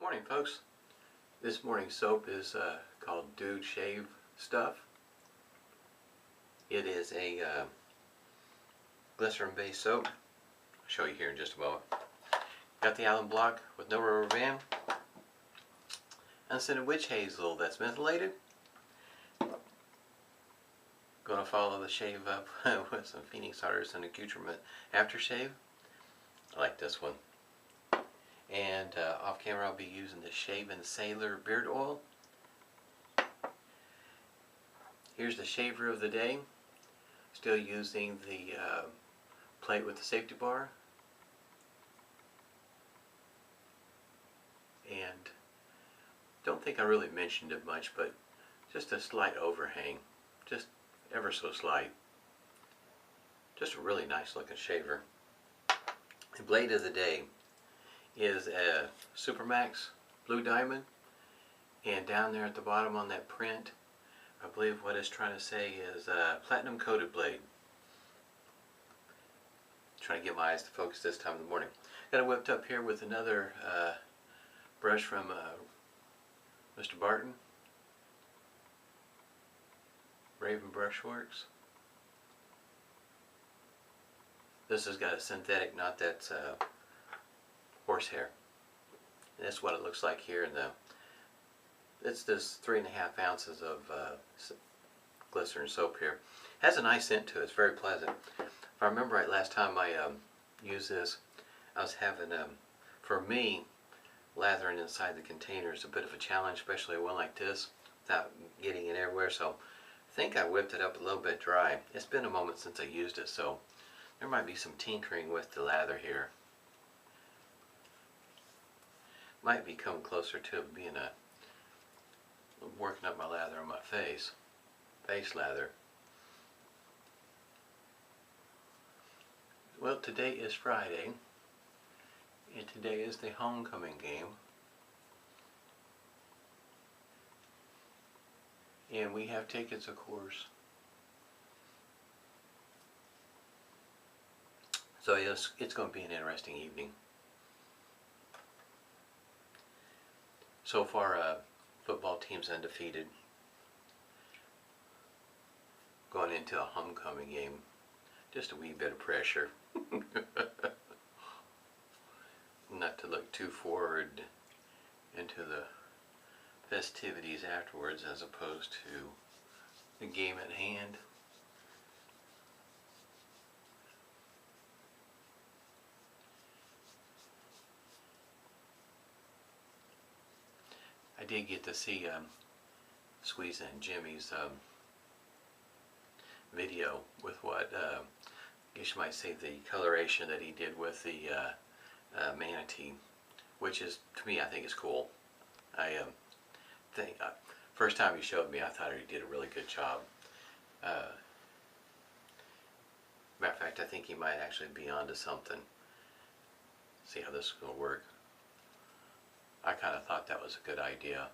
Morning, folks. This morning's soap is called Dude Shave Stuff. It is a glycerin-based soap. I'll show you here in just a moment. Got the alum block with no rubber band. Unscented witch hazel that's mentholated. Going to follow the shave up with some Phoenix Artisan Accoutrement aftershave. I like this one. And off camera I'll be using the Shaven Sailor Beard oil. Here's the shaver of the day. Still using the plate with the safety bar. And don't think I really mentioned it much, but just a slight overhang. Just ever so slight. Just a really nice looking shaver. The blade of the day is a Supermax Blue Diamond, and down there at the bottom on that print, I believe what it's trying to say is a platinum coated blade. Trying to get my eyes to focus this time in the morning. Got it whipped up here with another brush from Mr. Barton, Raven Brushworks. This has got a synthetic knot that's horsehair. That's what it looks like here in the. It's this 3.5 ounces of glycerin soap here. Has a nice scent to it. It's very pleasant. If I remember right, last time I used this, I was having for me, lathering inside the container is a bit of a challenge, especially one like this, without getting it everywhere. So I think I whipped it up a little bit dry. It's been a moment since I used it, so there might be some tinkering with the lather here. Might be coming closer to being working up my lather on my face lather. Well, today is Friday, and today is the homecoming game, and we have tickets, of course. So yes, it's going to be an interesting evening. So far, football team's undefeated. Going into a homecoming game, just a wee bit of pressure. Not to look too forward into the festivities afterwards as opposed to the game at hand. I did get to see Squeeze and Jimmy's video with what I guess you might say the coloration that he did with the manatee, which is, to me, I think is cool. I think first time he showed me, I thought he did a really good job. Matter of fact, I think he might actually be onto something. See how this is going to work. I kind of thought that was a good idea.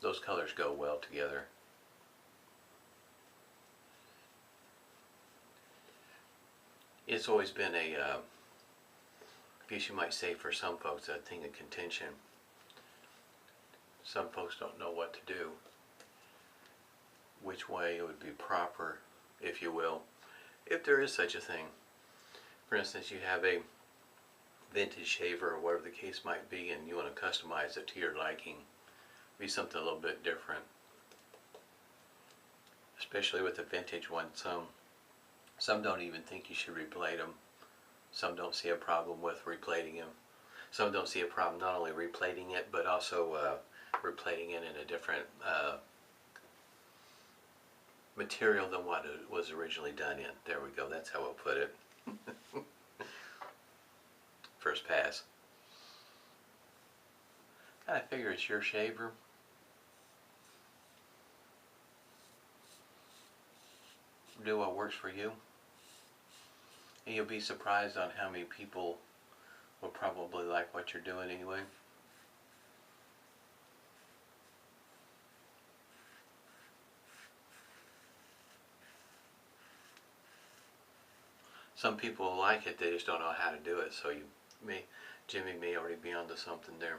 Those colors go well together. It's always been a, I guess you might say for some folks, a thing of contention. Some folks don't know what to do, which way it would be proper, if you will, if there is such a thing. For instance, you have a vintage shaver or whatever the case might be, and you want to customize it to your liking. Be something a little bit different, especially with the vintage one. Some don't even think you should replate them. Some don't see a problem with replating them. Some don't see a problem not only replating it, but also replating it in a different material than what it was originally done in. There we go, that's how I'll put it. First pass. I figure it's your shaver. Do what works for you. And you'll be surprised on how many people will probably like what you're doing anyway. Some people like it, they just don't know how to do it, so you may Jimmy may already be onto something there.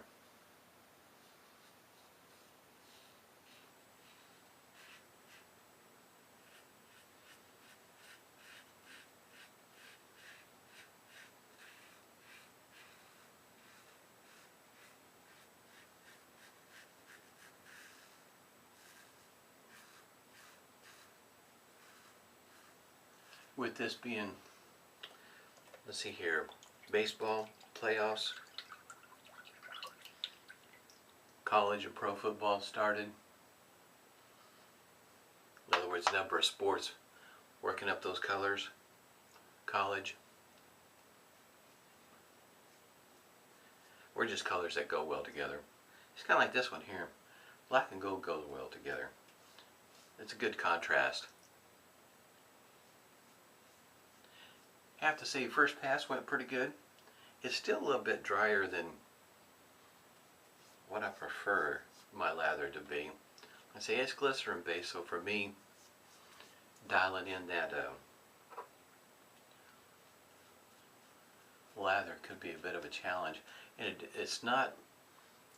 With this being, let's see here, baseball playoffs, college and pro football started. In other words, number of sports working up those colors. College, or just colors that go well together. It's kind of like this one here. Black and gold go well together. It's a good contrast. I have to say, first pass went pretty good. It's still a little bit drier than what I prefer my lather to be. I say it's glycerin based, so for me, dialing in that lather could be a bit of a challenge. And it's not,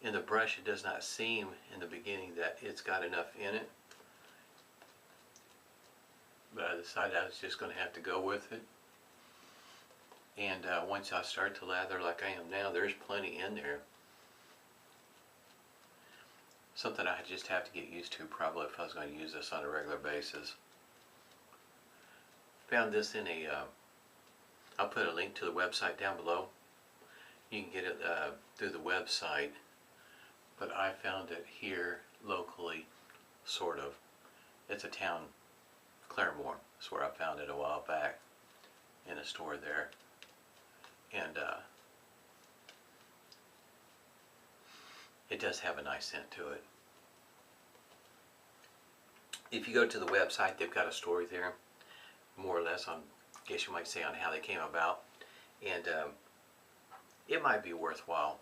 in the brush, it does not seem in the beginning that it's got enough in it. But I decided I was just going to have to go with it. And once I start to lather like I am now, there's plenty in there. Something I just have to get used to probably if I was going to use this on a regular basis. Found this in a, I'll put a link to the website down below. You can get it through the website, but I found it here locally, sort of. It's a town, Claremore. That's where I found it a while back in a store there. And it does have a nice scent to it. If you go to the website, they've got a story there, more or less on, I guess you might say, on how they came about. And it might be worthwhile.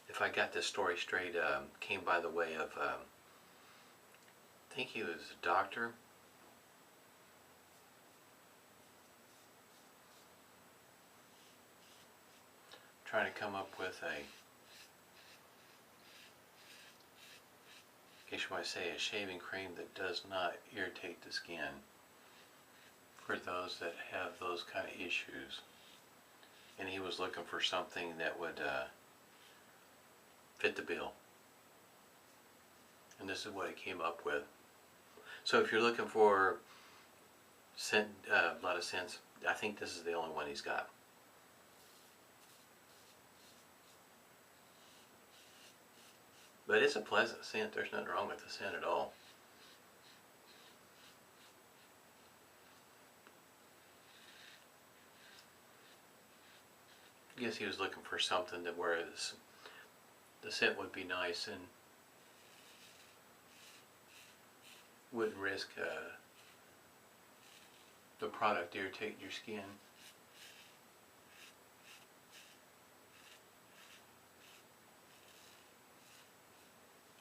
If I got this story straight, came by the way of, I think he was a doctor. Trying to come up with a, I guess you might say, a shaving cream that does not irritate the skin for those that have those kind of issues. And he was looking for something that would fit the bill. And this is what he came up with. So if you're looking for scent, a lot of scents, I think this is the only one he's got. But it's a pleasant scent. There's nothing wrong with the scent at all. I guess he was looking for something that where the scent would be nice and wouldn't risk the product irritating your skin.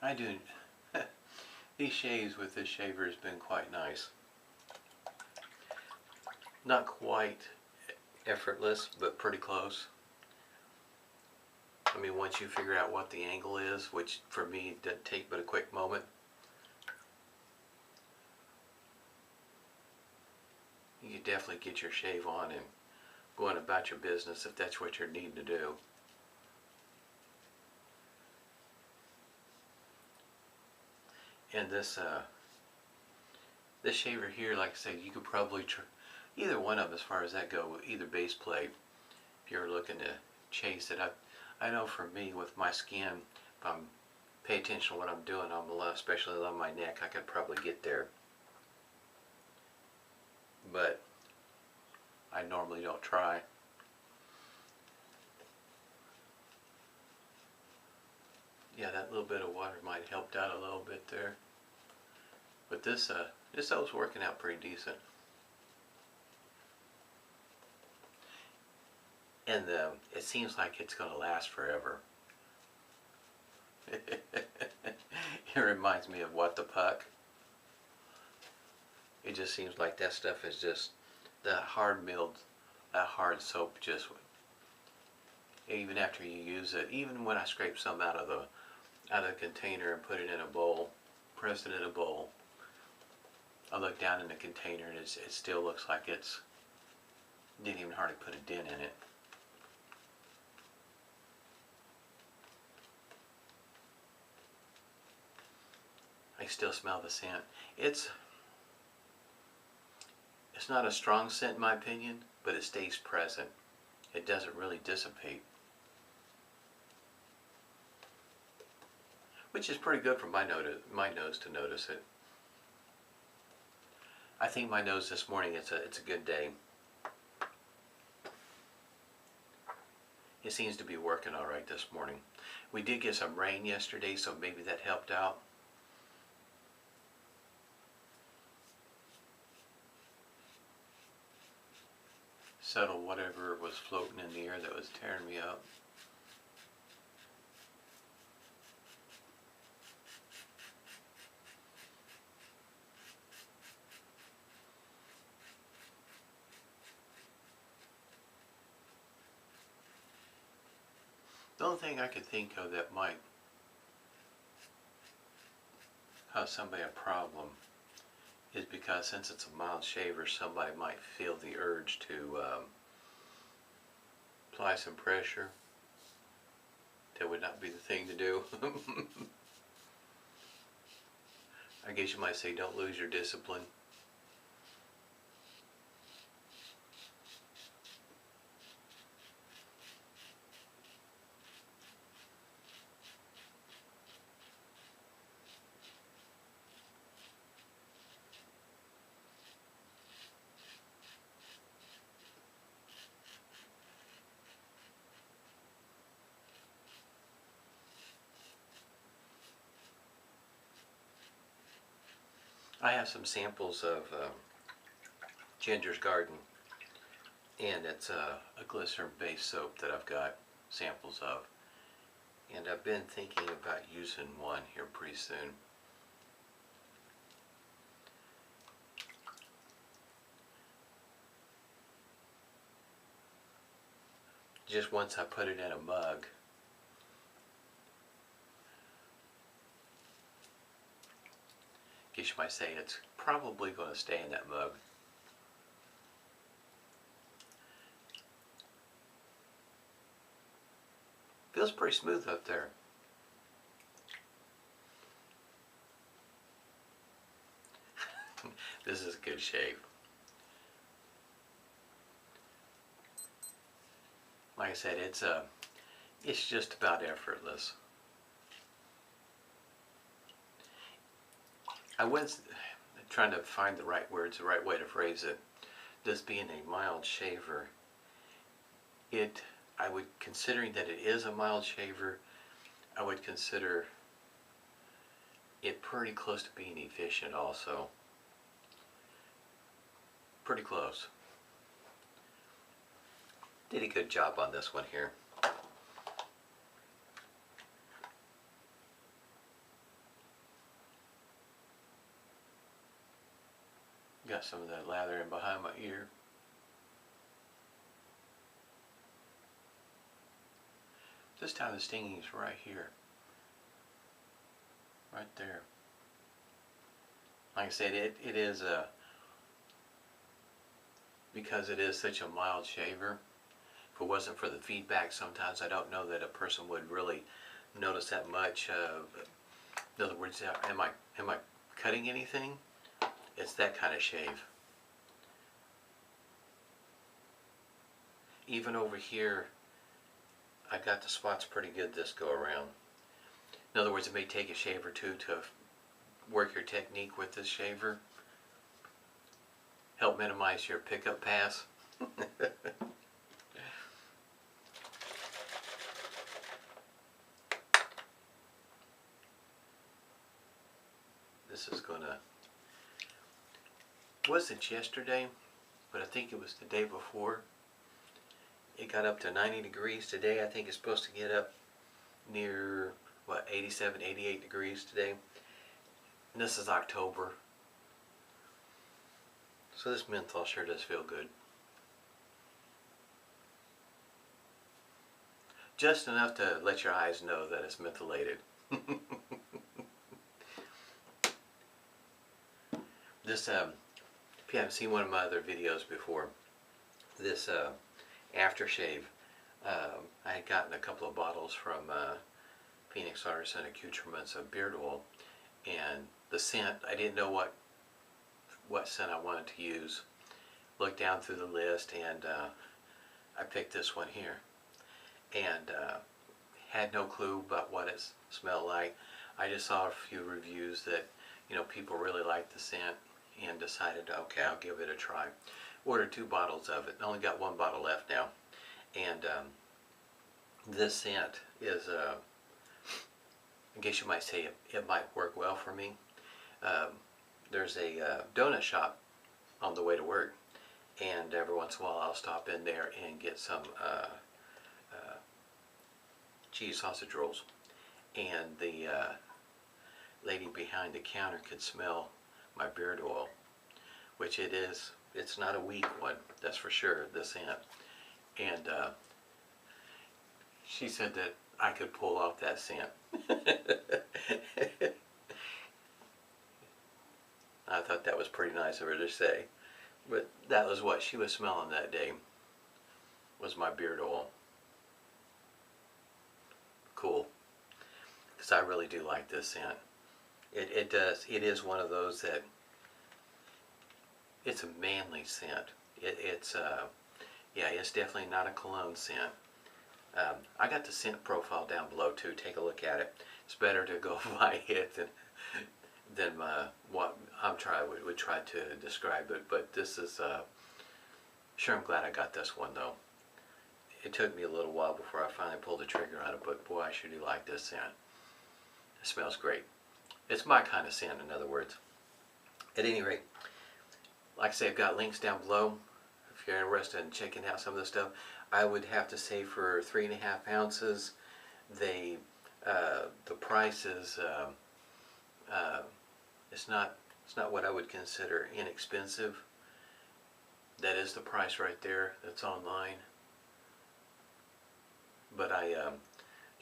I do. These shaves with this shaver has been quite nice. Not quite effortless, but pretty close. I mean, once you figure out what the angle is, which for me didn't take but a quick moment, you can definitely get your shave on and go on about your business if that's what you're needing to do. And this this shaver here, like I said, you could probably try either one of them as far as that go, either base plate, if you're looking to chase it. I know for me, with my skin, if I'm pay attention to what I'm doing, especially on my neck, I could probably get there. But I normally don't try. Yeah, that little bit of water might have helped out a little bit there. But this was working out pretty decent. And it seems like it's going to last forever. It reminds me of What the Puck. It just seems like that stuff is just, that hard milled, that hard soap just even after you use it. Even when I scrape some out of the container and put it in a bowl, press it in a bowl, I look down in the container and it still looks like it's didn't even hardly put a dent in it. I still smell the scent. It's not a strong scent in my opinion, but it stays present. It doesn't really dissipate, which is pretty good for my nose to notice it. I think my nose this morning, it's a good day. It seems to be working all right this morning. We did get some rain yesterday, so maybe that helped out. Settle whatever was floating in the air that was tearing me up. The only thing I could think of that might cause somebody a problem is because since it's a mild shaver, somebody might feel the urge to apply some pressure. That would not be the thing to do. I guess you might say don't lose your discipline. I have some samples of Ginger's Garden, and it's a glycerin-based soap that I've got samples of, and I've been thinking about using one here pretty soon. Just once I put it in a mug, I guess you might say it's probably going to stay in that mug. Feels pretty smooth up there. This is a good shave. Like I said, it's just about effortless. I was trying to find the right words, the right way to phrase it. This being a mild shaver, I would, considering that it is a mild shaver, I would consider it pretty close to being efficient also. Pretty close. Did a good job on this one here. Got some of that lather in behind my ear. This time the stinging is right here. Right there. Like I said, it is because it is such a mild shaver. If it wasn't for the feedback, sometimes I don't know that a person would really notice that much. In other words, am I cutting anything? It's that kind of shave. Even over here, I got the spots pretty good this go around. In other words, it may take a shave or two to work your technique with this shaver. Help minimize your pickup pass. This is gonna, wasn't yesterday, but I think it was the day before. It got up to 90 degrees today. I think it's supposed to get up near, what, 87, 88 degrees today. And this is October. So this menthol sure does feel good. just enough to let your eyes know that it's mentholated. This, if you haven't seen one of my other videos before, this aftershave, I had gotten a couple of bottles from Phoenix Artisan Accoutrements of beard oil, and the scent, I didn't know what scent I wanted to use. Looked down through the list, and I picked this one here, and had no clue about what it smelled like. I just saw a few reviews that, you know, people really liked the scent, and decided, okay, I'll give it a try. Ordered 2 bottles of it. Only got 1 bottle left now, and this scent is, I guess you might say it might work well for me. There's a donut shop on the way to work, and every once in a while I'll stop in there and get some cheese sausage rolls, and the lady behind the counter could smell my beard oil, which it is. It's not a weak one, that's for sure, this scent. And she said that I could pull off that scent. I thought that was pretty nice of her to say. But that was what she was smelling that day, was my beard oil. Cool. Because I really do like this scent. It is one of those that, it's a manly scent. It's definitely not a cologne scent. I got the scent profile down below too. Take a look at it. It's better to go by it than what would try to describe it. But this is sure. I'm glad I got this one though. It took me a little while before I finally pulled the trigger on it. But boy, I sure do like this scent. It smells great. It's my kind of scent, in other words. At any rate, like I say, I've got links down below if you're interested in checking out some of this stuff. I would have to say for 3.5 ounces, the price is it's not what I would consider inexpensive. That is the price right there. That's online. But I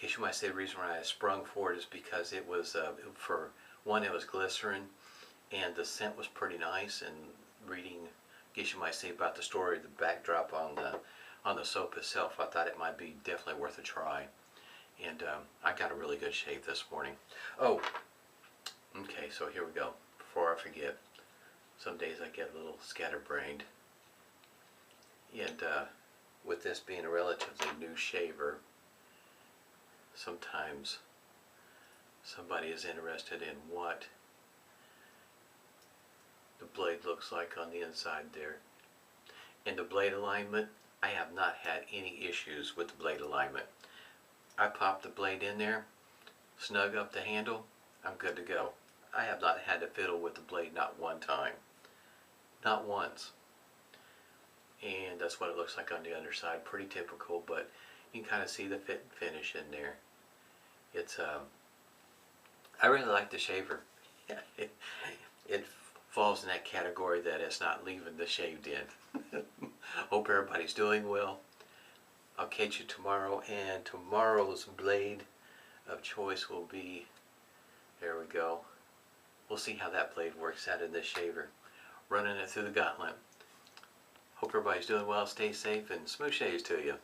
guess you might say the reason why I sprung for it is because it was for one, it was glycerin, and the scent was pretty nice. And reading, I guess you might say, about the story, the backdrop on the soap itself, I thought it might be definitely worth a try. And I got a really good shave this morning. Oh, okay, so here we go. Before I forget, some days I get a little scatterbrained. And with this being a relatively new shaver, sometimes somebody is interested in what the blade looks like on the inside there. And the blade alignment, I have not had any issues with the blade alignment. I pop the blade in there, snug up the handle, I'm good to go. I have not had to fiddle with the blade not one time. Not once. And that's what it looks like on the underside. Pretty typical, but you can kind of see the fit and finish in there. It's I really like the shaver. It falls in that category that it's not leaving the shaved in. Hope everybody's doing well. I'll catch you tomorrow, and tomorrow's blade of choice will be, there we go. We'll see how that blade works out in this shaver. Running it through the gauntlet. Hope everybody's doing well, stay safe, and smooth shaves to you.